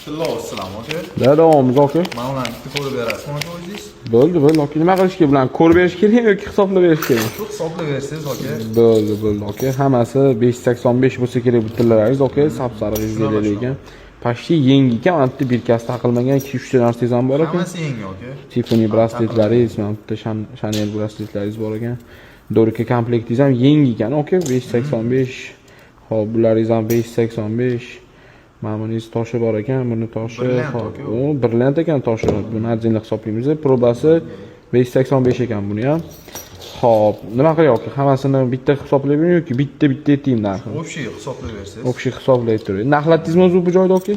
Assalom aka. Davomimiz aka. Mana ularni bitta ko'rib berasizmi aka o'zingiz? Bo'ldi aka. Nima qilish kerak bilan ko'rib berish kerakmi yoki hisoblab berish kerakmi? Shu hisoblab bersangiz aka. Bo'ldi aka. Hammasi 585 bo'lsa kerak bu tillaringiz aka. Sapsariq izlaydi ekan. Pashti yangi ekan, mana bitta birkasi taqilmagan 2-3 ta narsangiz ham bor ekan. Hammasi yangi aka. Tiffany brasletlaringiz, mana bitta Chanel brasletlaringiz bor ekan. Dorika komplektingiz ham yangi ekan aka. 585. Hop, bularningiz ham 585. Mana buningiz toshi bor ekan, buni toshi u brilliant ekan toshi. Buni arzinli hisoblaymiz. Probasi 585 ekan buni ham. Xo'p, nima qilyapti? Hammasini bitta hisoblaymi yoki bitta aytaymi narxini? Общий hisoblab bersangiz. Общий hisoblayib turing. Narxlatdingizmi o'zi bu joyda aka?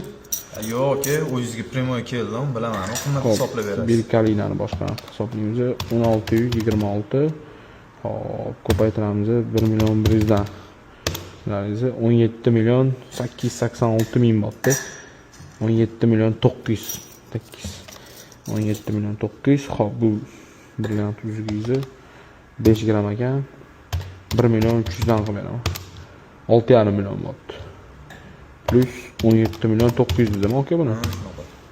Yo'q aka, o'zingizga primoy keldim, bilaman. Qimmat hisoblab berasiz. Bir kalinani boshqa hisoblaymiz. 1626. Hop, ko'paytiramiz 1.100.000 dan. Bularningiz 17.886.000 bo'pti. 17.900. 17.900. Hop, bu brilliant uzugingiz 5 gram ekan. 1.300.000 dan qilib beraman. 6.5 million bo'pti. Plus 17.900 dedim aka buni.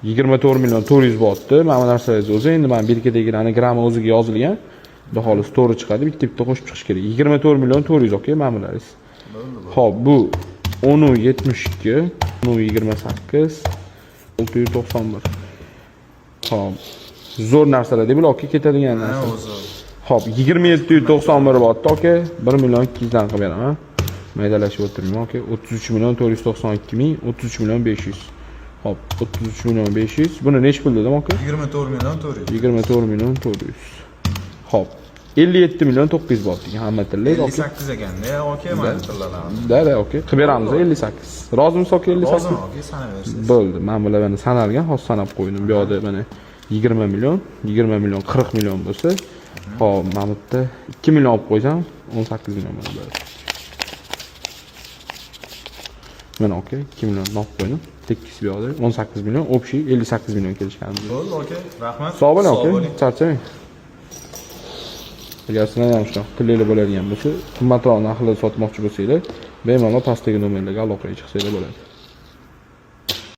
24.400.000 bo'pti. Mana bu narsalar o'zi endi men birkadagilarni grammi o'ziga yozilgan. Xudo xolis to'g'ri chiqadi, bitta qo'shib chiqish kerak. 24.400.000 aka mana bularimiz. Xo'p, bu 10.72, 10.28, 691. Xo'p. Zo'r narsalar deb aka ketadigan narsa. Xo'p, 27.91 bo'pti aka. 1.200.000 dan qilib beraman. Maydalashib o'tirmayman aka. 33.492.000, 33.500. Hop, 33.500. Buni nech pul dedim aka? 24.400. 24.400. Hop, 57.900 bo'pti hamma tillar. 58 ekanda, aka, mana tillarni. Da, aka, qilib beramiz 58. Rozimisiz aka 58? Rozim aka, sanab bersangiz. Bo'ldi, men bularni sanalgan, hozir sanab qo'ydim. Bu yerda mana 20 million, 40 million bo'lsa, hop, mana bu yerda 2 million olib qo'ysam, 18 million bo'ladi. Mana aka, 2 million olib qo'ydim. Tekis bu yerda 18 million, общий 58 million kelishganimiz. Bo'ldi aka, rahmat. Sog' bo'ling aka, charchamang. Agar sizlar ham shunaqa pullar bo'ladigan bo'lsa, qimmatroq narxlarda sotmoqchi bo'lsanglar, bemalol pastdagi nomerlarga aloqaga chiqsanglar bo'ladi.